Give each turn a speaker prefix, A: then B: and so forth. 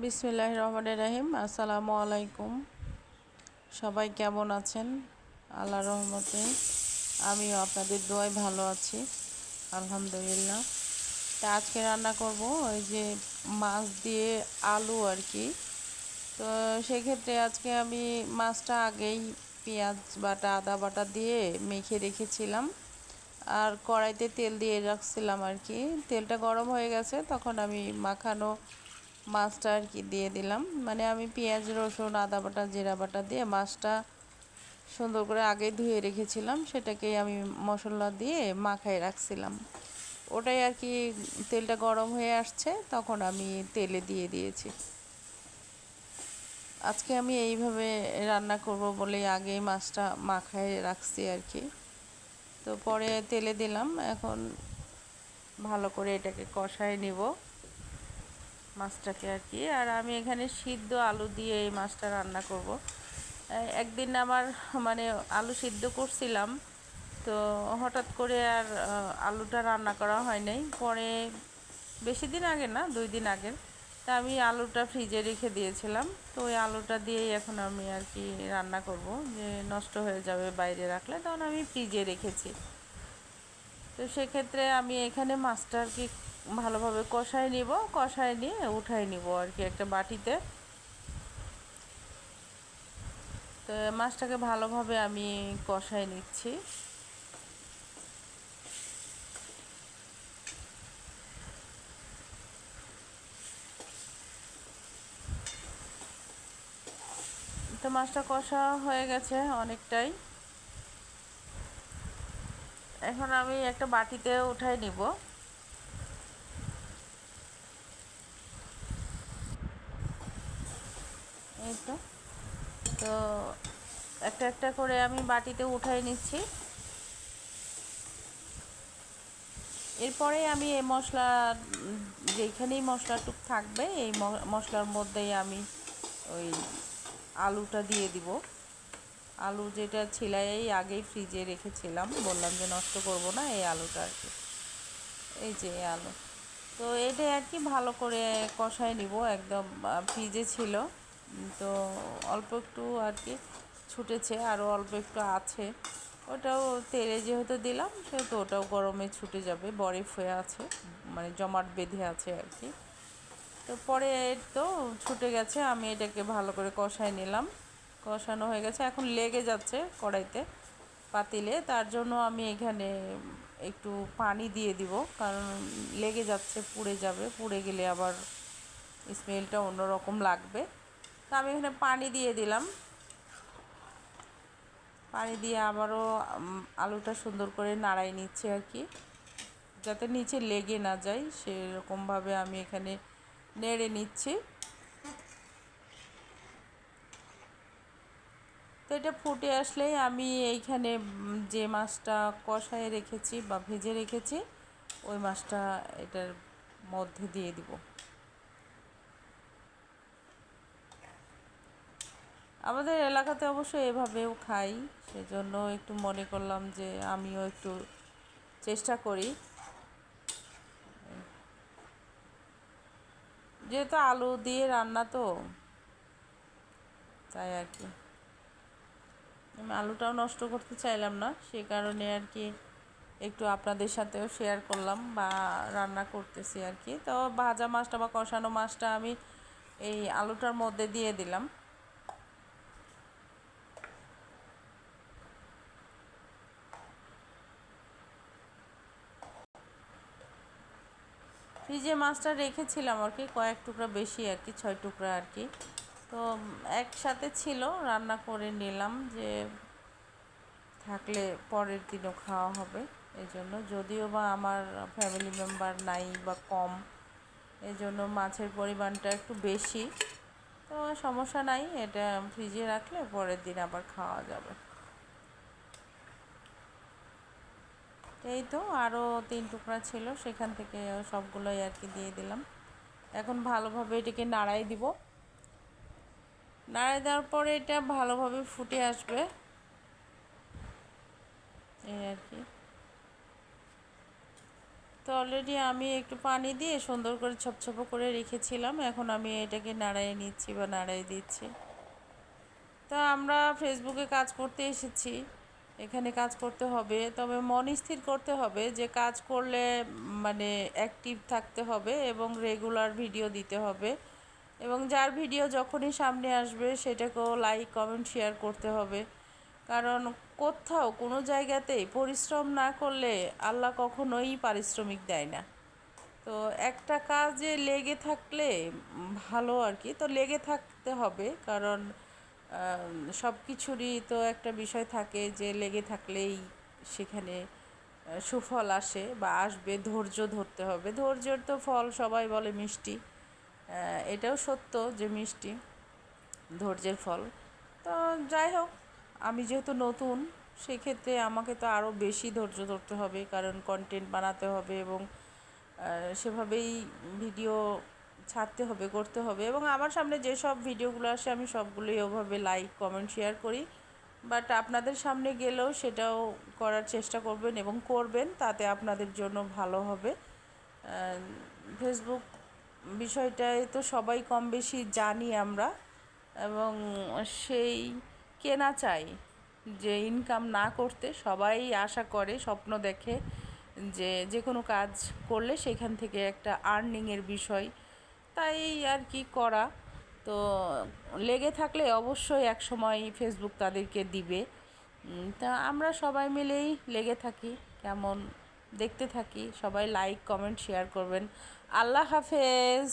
A: বিসমিল্লাহির রহমানির রহিম। আসসালামু আলাইকুম। সবাই কেমন আছেন? আল্লাহর রহমতে আমিও আপনাদের দোয়ায় ভালো আছি, আলহামদুলিল্লাহ। তা আজকে রান্না করব ওই যে মাছ দিয়ে আলু আর কি। তো সেক্ষেত্রে আজকে আমি মাছটা আগেই পেঁয়াজ বাটা আদা বাটা দিয়ে মেখে রেখেছিলাম, আর কড়াইতে তেল দিয়ে রাখছিলাম আর কি। তেলটা গরম হয়ে গেছে, তখন আমি মাখানো মাছটা আর কি দিয়ে দিলাম। মানে আমি পেঁয়াজ রসুন আদা বাটা জিরা বাটা দিয়ে মাছটা সুন্দর করে আগে ধুয়ে রেখেছিলাম, সেটাকেই আমি মশলা দিয়ে মাখায় রাখছিলাম। ওটাই আর কি তেলটা গরম হয়ে আসছে, তখন আমি তেলে দিয়ে দিয়েছি। আজকে আমি এইভাবে রান্না করব বলে আগেই মাছটা মাখায় রাখছি আর কি। তো পরে তেলে দিলাম, এখন ভালো করে এটাকে কষায় নিব মাছটাকে আর কি। আর আমি এখানে সিদ্ধ আলু দিয়ে এই মাছটা রান্না করব। একদিন আমার মানে আলু সিদ্ধ করছিলাম, তো হঠাৎ করে আর আলুটা রান্না করা হয় নাই। পরে বেশি দিন আগে না, 2 দিন আগের, তা আমি আলুটা ফ্রিজে রেখে দিয়েছিলাম। তো ওই আলুটা দিয়েই এখন আমি আর কি রান্না করব, যে নষ্ট হয়ে যাবে বাইরে রাখলে, তখন আমি ফ্রিজে রেখেছি। তো সেক্ষেত্রে আমি এখানে মাছটা আর কি ভালোভাবে কষায় নিব, কষায় নিয়ে উঠাই নিব আর কি একটা বাটিতে। তো মাছটাকে ভালোভাবে আমি কষায় নিচ্ছি। তো মাছটা কষা হয়ে গেছে অনেকটাই। এখন আমি একটা বাটিতে উঠাই নিব। এই তো তো একটা একটা করে আমি বাটিতে উঠাই নিচ্ছি। এরপরে আমি এই মশলা, যেখানেই মশলাটুক থাকবে এই মশলার মধ্যেই আমি ওই আলুটা দিয়ে দিব। আলু যেটা ছিলাই আগেই ফ্রিজে রেখেছিলাম, বললাম যে নষ্ট করব না, এই আলুটা আর কি। এই যে এই আলু, তো এটা আর কি ভালো করে কষায় নিব। একদম ফ্রিজে ছিল, তো অল্প একটু আর কি ছুটেছে, আরও অল্প একটু আছে। ওটাও তেলে যেহেতু দিলাম, সেহেতু ওটাও গরমে ছুটে যাবে, বরফ হয়ে আছে, মানে জমাট বেঁধে আছে আর কি। তো পরে তো ছুটে গেছে, আমি এটাকে ভালো করে কষায় নিলাম। কষানো হয়ে গেছে, এখন লেগে যাচ্ছে কড়াইতে পাতিলে, তার জন্য আমি এখানে একটু পানি দিয়ে দিব, কারণ লেগে যাচ্ছে, পুড়ে যাবে, পুড়ে গেলে আবার স্মেলটা অন্যরকম লাগবে। তো আমি এখানে পানি দিয়ে দিলাম। পানি দিয়ে আবারও আলুটা সুন্দর করে নাড়াই নিচ্ছে আর কি, যাতে নিচে লেগে না যায়, সেরকমভাবে আমি এখানে নেড়ে নিচ্ছি। তো এটা ফুটে আসলেই আমি এইখানে যে মাছটা কষায় রেখেছি বা ভেজে রেখেছি, ওই মাছটা এটার মধ্যে দিয়ে দিব। আমাদের এলাকাতে অবশ্য এভাবেও খাই, সেজন্য একটু মনে করলাম যে আমিও একটু চেষ্টা করি, যেহেতু আলু দিয়ে রান্না, তো তাই আর কি। আমি আলুটাও নষ্ট করতে চাইলাম না, সে কারণে আর কি একটু আপনাদের সাথেও শেয়ার করলাম বা রান্না করতেছি আর কি। তো ভাজা মাছটা বা কষানো মাছটা আমি এই আলুটার মধ্যে দিয়ে দিলাম। ফ্রিজে মাছটা রেখেছিলাম আর কি, কয়েক টুকরা বেশি আর কি, 6 টুকরা আর কি। তো একসাথে ছিল, রান্না করে নিলাম, যে থাকলে পরের দিনও খাওয়া হবে। এই জন্য, যদিও বা আমার ফ্যামিলি মেম্বার নাই বা কম, এই জন্য মাছের পরিমাণটা একটু বেশি। তো সমস্যা নাই, এটা ফ্রিজে রাখলে পরের দিন আবার খাওয়া যাবে। এই তো আরও 3 টুকরা ছিল, সেখান থেকে সবগুলোই আর কি দিয়ে দিলাম। এখন ভালোভাবে এটাকে নাড়াই দিব। নাড়াই দেওয়ার পরে এটা ভালোভাবে ফুটে আসবে, এই আর কি। তো অলরেডি আমি একটু পানি দিয়ে সুন্দর করে ছপছপ করে রেখেছিলাম, এখন আমি এটাকে নাড়াই নিচ্ছি বা নাড়াই দিচ্ছি। তা আমরা ফেসবুকে কাজ করতে এসেছি, এখানে কাজ করতে হবে, তবে মন স্থির করতে হবে যে কাজ করলে মানে অ্যাক্টিভ থাকতে হবে এবং রেগুলার ভিডিও দিতে হবে, এবং যার ভিডিও যখনই সামনে আসবে সেটাকেও লাইক কমেন্ট শেয়ার করতে হবে। কারণ কোথাও কোনো জায়গাতেই পরিশ্রম না করলে আল্লাহ কখনোই পারিশ্রমিক দেয় না। তো একটা কাজে লেগে থাকলে ভালো আর কি, তো লেগে থাকতে হবে, কারণ সব কিছুরই তো একটা বিষয় থাকে যে লেগে থাকলেই সেখানে সুফল আসে বা আসবে। ধৈর্য ধরতে হবে, ধৈর্যের তো ফল সবাই বলে মিষ্টি, এটাও সত্য যে মিষ্টি ধৈর্যের ফল। তো যাই হোক, আমি যেহেতু নতুন সেক্ষেত্রে আমাকে তো আরও বেশি ধৈর্য ধরতে হবে, কারণ কন্টেন্ট বানাতে হবে এবং সেভাবেই ভিডিও ছাড়তে হবে, করতে হবে। এবং আমার সামনে যেসব ভিডিওগুলো আসে আমি সবগুলোই ওভাবে লাইক কমেন্ট শেয়ার করি, বাট আপনাদের সামনে গেলেও সেটাও করার চেষ্টা করবেন এবং করবেন, তাতে আপনাদের জন্য ভালো হবে। ফেসবুক বিষয়টায় তো সবাই কম বেশি জানি আমরা, এবং সেই কেনা চাই যে ইনকাম না করতে সবাই আশা করে, স্বপ্ন দেখে যে যে কোনো কাজ করলে সেখান থেকে একটা আর্নিংয়ের বিষয়, তাই আর কি করা। তো লেগে থাকলে অবশ্যই এক সময় ফেসবুক তাদেরকে দিবে। তা আমরা সবাই মিলেই লেগে থাকি, কেমন দেখতে থাকি। সবাই লাইক কমেন্ট শেয়ার করবেন। আল্লাহ হাফেজ।